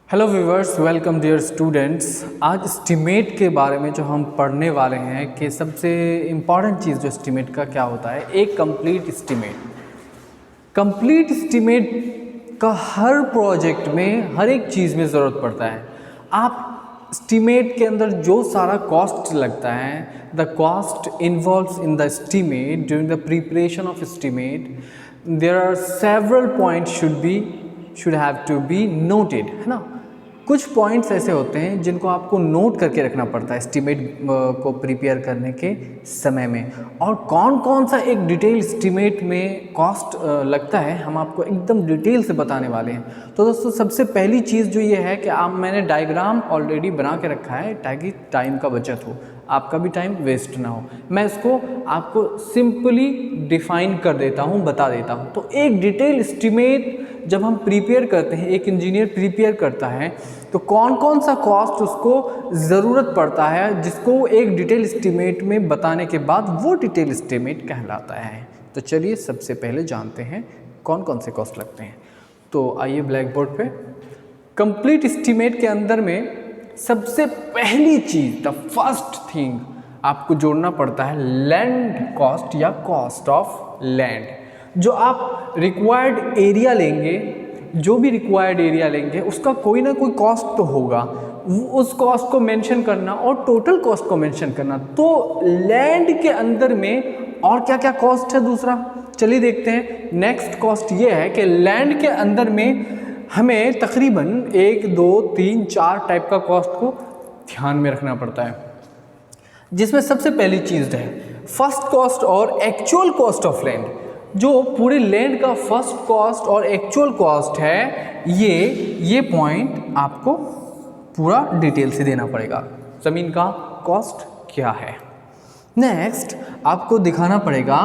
Hello viewers, welcome dear students. आज estimate के बारे में जो हम पढ़ने वाले हैं कि सबसे इम्पॉर्टेंट चीज़ जो एस्टीमेट का क्या होता है, एक कंप्लीट एस्टीमेट का हर प्रोजेक्ट में हर एक चीज़ में ज़रूरत पड़ता है। आप एस्टीमेट के अंदर जो सारा कॉस्ट लगता है, the cost involves in the estimate during the preparation of estimate, there are several points should have to be noted, है ना। कुछ पॉइंट्स ऐसे होते हैं जिनको आपको नोट करके रखना पड़ता है एस्टीमेट को प्रिपेयर करने के समय में। और कौन कौन सा एक डिटेल एस्टीमेट में कॉस्ट लगता है, हम आपको एकदम डिटेल से बताने वाले हैं। तो दोस्तों, सबसे पहली चीज़ जो ये है कि मैंने डायग्राम ऑलरेडी बना के रखा है ताकि टाइम का बचत हो, आपका भी टाइम वेस्ट ना हो। मैं इसको आपको सिंपली डिफाइन कर देता हूँ, बता देता हूँ। तो एक डिटेल एस्टीमेट जब हम प्रिपेयर करते हैं, एक इंजीनियर प्रिपेयर करता है, तो कौन कौन सा कॉस्ट उसको ज़रूरत पड़ता है, जिसको एक डिटेल एस्टीमेट में बताने के बाद वो डिटेल एस्टीमेट कहलाता है। तो चलिए सबसे पहले जानते हैं कौन कौन से कॉस्ट लगते हैं। तो आइए ब्लैक बोर्ड पे, कंप्लीट एस्टीमेट के अंदर में सबसे पहली चीज़, द फर्स्ट थिंग आपको जोड़ना पड़ता है लैंड कॉस्ट या कॉस्ट ऑफ लैंड। जो आप रिक्वायर्ड एरिया लेंगे, जो भी रिक्वायर्ड एरिया लेंगे, उसका कोई ना कोई कॉस्ट तो होगा, उस कॉस्ट को मेंशन करना और टोटल कॉस्ट को मेंशन करना। तो लैंड के अंदर में और क्या क्या कॉस्ट है दूसरा, चलिए देखते हैं। नेक्स्ट कॉस्ट ये है कि लैंड के अंदर में हमें तकरीबन 1, 2, 3, 4 टाइप का कॉस्ट को ध्यान में रखना पड़ता है, जिसमें सबसे पहली चीज़ है फर्स्ट कॉस्ट और एक्चुअल कॉस्ट ऑफ लैंड। जो पूरे लैंड का फर्स्ट कॉस्ट और एक्चुअल कॉस्ट है, ये पॉइंट आपको पूरा डिटेल से देना पड़ेगा, ज़मीन का कॉस्ट क्या है। नेक्स्ट आपको दिखाना पड़ेगा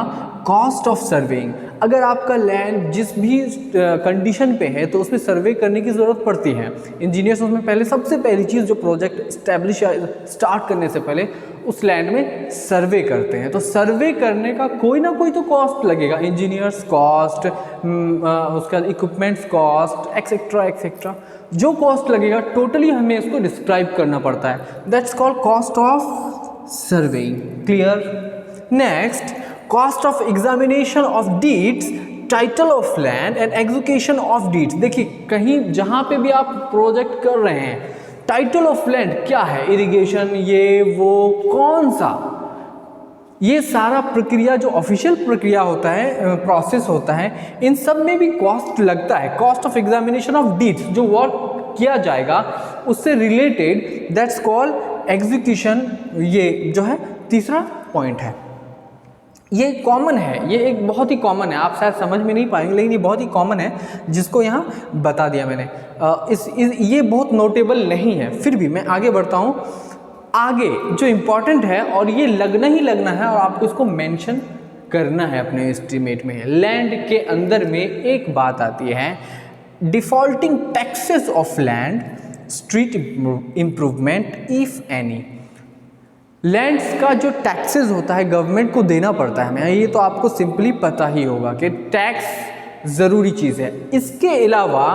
कॉस्ट ऑफ सर्वेइंग। अगर आपका लैंड जिस भी कंडीशन पे है तो उसमें सर्वे करने की ज़रूरत पड़ती है। इंजीनियर्स उसमें पहले सबसे पहली चीज़ जो प्रोजेक्ट स्टार्ट करने से पहले उस लैंड में सर्वे करते हैं। तो सर्वे करने का कोई ना कोई तो कॉस्ट लगेगा, इंजीनियर्स कॉस्ट, उसका इक्विपमेंट्स कॉस्ट, एक्सेट्रा एक्सेट्रा। जो कॉस्ट लगेगा टोटली हमें इसको डिस्क्राइब करना पड़ता है। That's called cost of surveying. Clear. Next, cost of examination of deeds, title of land and execution of deeds. देखिए, कहीं जहाँ पे भी आप प्रोजेक्ट कर रहे हैं, टाइटल ऑफ लैंड क्या है, इरिगेशन, ये वो कौन सा, ये सारा प्रक्रिया जो ऑफिशियल प्रक्रिया होता है, प्रोसेस होता है, इन सब में भी कॉस्ट लगता है। Cost of examination of deeds, जो वर्क किया जाएगा उससे रिलेटेड, दैट्स कॉल्ड एग्जीक्यूशन। ये जो है तीसरा पॉइंट है, ये कॉमन है, ये एक बहुत ही कॉमन है, आप शायद समझ में नहीं पाएंगे लेकिन ये बहुत ही कॉमन है, जिसको यहाँ बता दिया मैंने। ये बहुत नोटेबल नहीं है, फिर भी मैं आगे बढ़ता हूँ। आगे जो इम्पॉर्टेंट है और ये लगना ही लगना है और आपको इसको मेंशन करना है अपने एस्टीमेट में, लैंड के अंदर में एक बात आती है, defaulting taxes of land, street improvement if any. Lands का जो टैक्सेस होता है गवर्नमेंट को देना पड़ता है हमें, ये तो आपको सिंपली पता ही होगा कि टैक्स ज़रूरी चीज़ है। इसके अलावा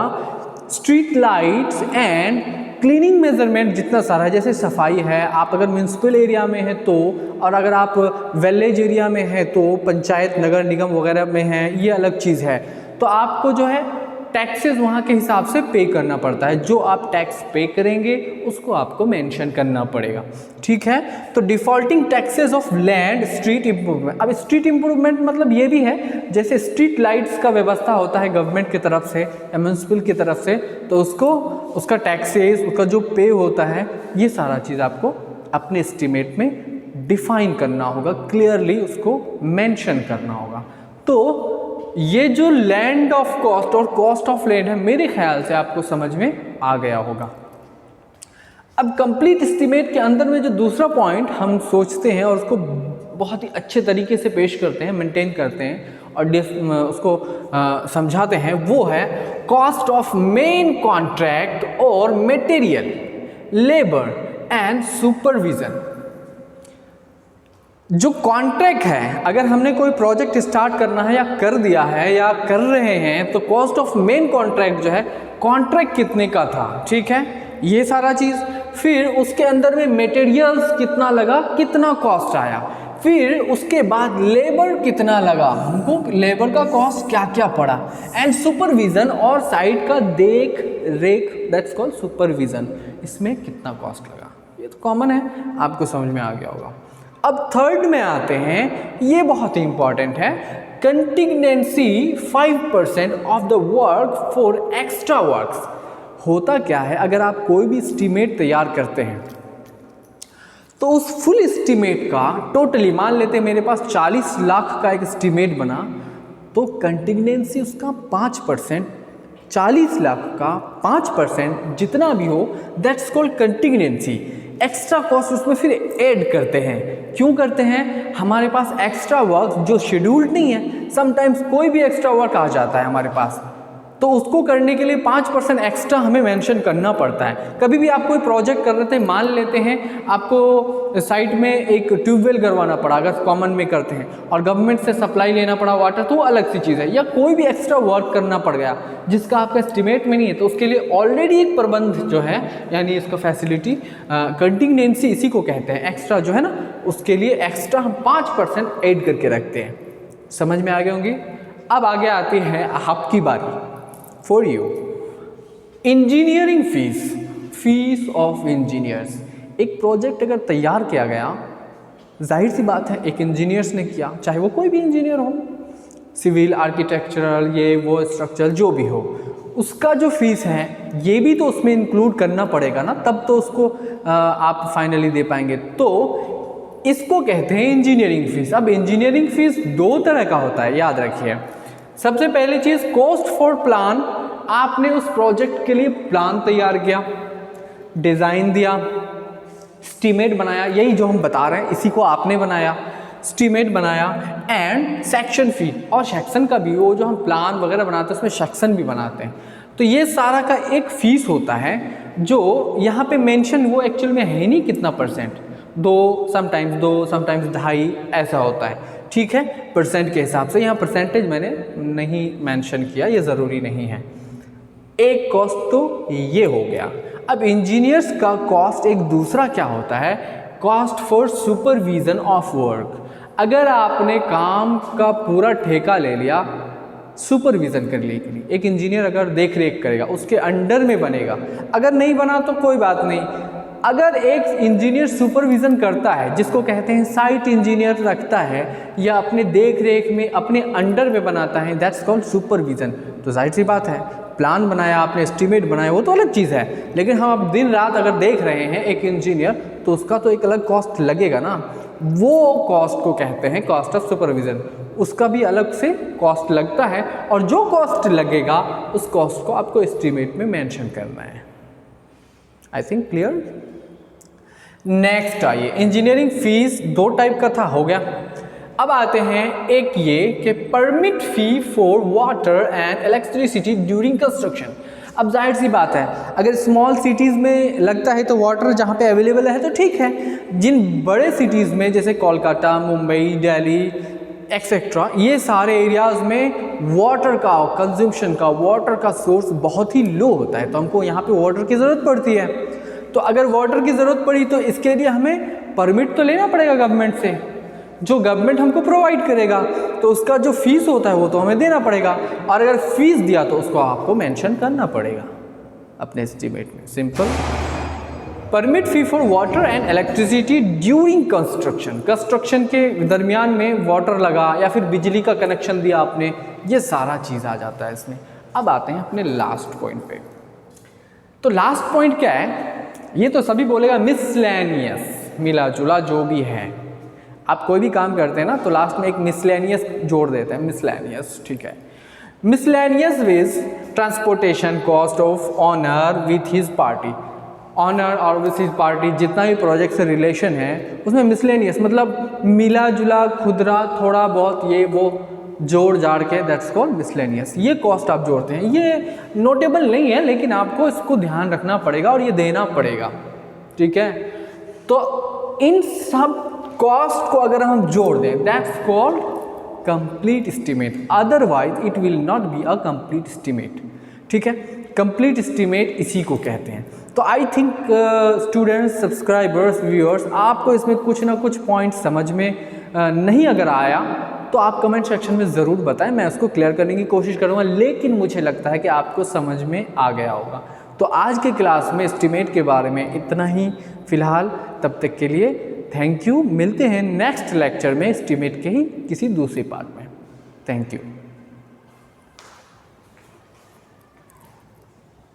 street lights and cleaning measurement जितना सारा है, जैसे सफाई है, आप अगर म्यूनसिपल एरिया में है तो, और अगर आप विलेज एरिया में है तो, पंचायत नगर निगम वगैरह में है, ये अलग चीज़ है। तो आपको जो है टैक्सेस वहाँ के हिसाब से पे करना पड़ता है, जो आप टैक्स पे करेंगे उसको आपको मेंशन करना पड़ेगा, ठीक है। तो defaulting taxes of land, street improvement. अब स्ट्रीट इम्प्रूवमेंट मतलब ये भी है, जैसे स्ट्रीट लाइट्स का व्यवस्था होता है गवर्नमेंट की तरफ से या म्यूनसिपल की तरफ से, तो उसका टैक्सेस, उसका जो पे होता है, ये सारा चीज़ आपको अपने एस्टीमेट में डिफाइन करना होगा, क्लियरली उसको मेंशन करना होगा। तो ये जो लैंड ऑफ कॉस्ट और कॉस्ट ऑफ लैंड है, मेरे ख्याल से आपको समझ में आ गया होगा। अब कंप्लीट एस्टीमेट के अंदर में जो दूसरा पॉइंट हम सोचते हैं और उसको बहुत ही अच्छे तरीके से पेश करते हैं, मेंटेन करते हैं और उसको समझाते हैं, वो है कॉस्ट ऑफ मेन कॉन्ट्रैक्ट और मटेरियल, लेबर एंड सुपरविजन। जो कॉन्ट्रैक्ट है, अगर हमने कोई प्रोजेक्ट स्टार्ट करना है या कर दिया है या कर रहे हैं, तो कॉस्ट ऑफ मेन कॉन्ट्रैक्ट जो है, कॉन्ट्रैक्ट कितने का था, ठीक है, ये सारा चीज़। फिर उसके अंदर में मटेरियल्स कितना लगा, कितना कॉस्ट आया। फिर उसके बाद लेबर कितना लगा, हमको लेबर का कॉस्ट क्या क्या पड़ा। एंड सुपरविज़न और साइट का देख रेख, दैट्स कॉल्ड सुपरविज़न, इसमें कितना कॉस्ट लगा। ये तो कॉमन है, आपको समझ में आ गया होगा। अब थर्ड में आते हैं, ये बहुत ही इंपॉर्टेंट है, contingency 5% of the work for extra works. होता क्या है, अगर आप कोई भी एस्टीमेट तैयार करते हैं तो उस फुल एस्टीमेट का टोटली, मान लेते हैं मेरे पास 40 लाख का एक एस्टीमेट बना, तो कंटिजेंसी उसका 5%, 40 लाख का 5% जितना भी हो, that's called contingency. Extra cost उसमें फिर ऐड करते हैं। क्यों करते हैं, हमारे पास एक्स्ट्रा वर्क जो शेड्यूल्ड नहीं है, समटाइम्स कोई भी एक्स्ट्रा वर्क आ जाता है हमारे पास, तो उसको करने के लिए 5% एक्स्ट्रा हमें मेंशन करना पड़ता है। कभी भी आप कोई प्रोजेक्ट कर रहे थे, मान लेते हैं आपको साइट में एक ट्यूबवेल करवाना पड़ा, अगर कॉमन में करते हैं, और गवर्नमेंट से सप्लाई लेना पड़ा वाटर, तो वो अलग सी चीज़ है। या कोई भी एक्स्ट्रा वर्क करना पड़ गया जिसका आपका एस्टिमेट में नहीं है, तो उसके लिए ऑलरेडी एक प्रबंध जो है, यानी इसका फैसिलिटी, कंटिजेंसी इसी को कहते हैं, एक्स्ट्रा जो है ना, उसके लिए एक्स्ट्रा हम 5% ऐड करके रखते हैं। समझ में आ गए होंगे। अब आगे आती है आपकी बारी, for you, engineering fees of engineers. एक प्रोजेक्ट अगर तैयार किया गया, जाहिर सी बात है एक इंजीनियर्स ने किया, चाहे वो कोई भी इंजीनियर हो, सिविल, आर्किटेक्चरल, ये वो स्ट्रक्चरल जो भी हो, उसका जो फीस है ये भी तो उसमें इंक्लूड करना पड़ेगा ना, तब तो उसको आप फाइनली दे पाएंगे। तो इसको कहते हैं इंजीनियरिंग फीस। अब इंजीनियरिंग फीस दो तरह का होता है, याद रखिए। सबसे पहली चीज़, कॉस्ट फॉर प्लान, आपने उस प्रोजेक्ट के लिए प्लान तैयार किया, डिज़ाइन दिया, एस्टीमेट बनाया, यही जो हम बता रहे हैं इसी को आपने बनाया, एस्टीमेट बनाया, एंड सेक्शन फी, और सेक्शन का भी, वो जो हम प्लान वगैरह बनाते हैं उसमें सेक्शन भी बनाते हैं। तो ये सारा का एक फीस होता है, जो यहाँ पे मेंशन वो एक्चुअल में है नहीं कितना परसेंट, 2 समटाइम्स 2.5 ऐसा होता है, ठीक है, परसेंट के हिसाब से। यहाँ परसेंटेज मैंने नहीं मेंशन किया, ये ज़रूरी नहीं है। एक कॉस्ट तो ये हो गया। अब इंजीनियर्स का कॉस्ट एक दूसरा क्या होता है, cost for supervision of work. अगर आपने काम का पूरा ठेका ले लिया, सुपरविज़न करने के लिए एक इंजीनियर अगर देख रेख करेगा, उसके अंडर में बनेगा, अगर नहीं बना तो कोई बात नहीं। अगर एक इंजीनियर सुपरविज़न करता है, जिसको कहते हैं साइट इंजीनियर रखता है, या अपने देख रेख में अपने अंडर में बनाता है, दैट्स कॉल्ड सुपरविज़न। तो जाहिर सी बात है, प्लान बनाया आपने, एस्टीमेट बनाया, वो तो अलग चीज़ है, लेकिन हम अब दिन रात अगर देख रहे हैं एक इंजीनियर, तो उसका तो एक अलग कॉस्ट लगेगा ना, वो कॉस्ट को कहते हैं कॉस्ट ऑफ सुपरविज़न। उसका भी अलग से कॉस्ट लगता है, और जो कॉस्ट लगेगा उस कॉस्ट को आपको एस्टीमेट में मेंशन करना है। I think clear. नेक्स्ट आइए, इंजीनियरिंग फीस दो टाइप का था, हो गया। अब आते हैं एक ये कि permit fee for water and electricity during construction. अब जाहिर सी बात है, अगर स्मॉल सिटीज़ में लगता है तो वाटर जहाँ पे अवेलेबल है तो ठीक है। जिन बड़े सिटीज़ में जैसे कोलकाता, मुंबई, दिल्ली एक्सेट्रा, ये सारे एरियाज़ में वाटर का कंजम्पशन का, वाटर का सोर्स बहुत ही लो होता है, तो हमको यहाँ पे वाटर की ज़रूरत पड़ती है। तो अगर वाटर की ज़रूरत पड़ी तो इसके लिए हमें परमिट तो लेना पड़ेगा गवर्नमेंट से, जो गवर्नमेंट हमको प्रोवाइड करेगा, तो उसका जो फीस होता है वो तो हमें देना पड़ेगा। और अगर फीस दिया तो उसको आपको मेंशन करना पड़ेगा अपने एस्टीमेट में। Simple. Permit fee for water and electricity during construction, construction के दरमियान में वाटर लगा या फिर बिजली का कनेक्शन दिया आपने, ये सारा चीज़ आ जाता है इसमें। अब आते हैं अपने लास्ट पॉइंट पे। तो लास्ट पॉइंट क्या है, ये तो सभी बोलेगा मिसलेनियस, मिला जुला जो भी है। आप कोई भी काम करते हैं ना तो लास्ट में एक मिसलेनियस जोड़ देते हैं, मिसलेनियस, ठीक है। Miscellaneous viz transportation cost of owner with his party, owner और विथ हिज पार्टी, जितना भी प्रोजेक्ट से रिलेशन है उसमें मिसलेनियस मतलब मिला जुला, खुदरा, थोड़ा बहुत, ये वो जोड़ जाड़ के, दैट्स कॉल्ड मिसलेनियस। ये कॉस्ट आप जोड़ते हैं, ये नोटेबल नहीं है लेकिन आपको इसको ध्यान रखना पड़ेगा और ये देना पड़ेगा, ठीक है। तो इन सब कॉस्ट को अगर हम जोड़ दें, that's called complete estimate, otherwise it will not be a complete estimate, ठीक है। कंप्लीट एस्टीमेट इसी को कहते हैं। तो I think students, subscribers, viewers, आपको इसमें कुछ ना कुछ पॉइंट समझ में नहीं अगर आया तो आप कमेंट सेक्शन में ज़रूर बताएं, मैं उसको क्लियर करने की कोशिश करूँगा, लेकिन मुझे लगता है कि आपको समझ में आ गया होगा। तो आज के क्लास में एस्टीमेट के बारे में इतना ही फ़िलहाल, तब तक के लिए थैंक यू। मिलते हैं नेक्स्ट लेक्चर में एस्टीमेट के ही किसी दूसरे पार्ट में। Thank you.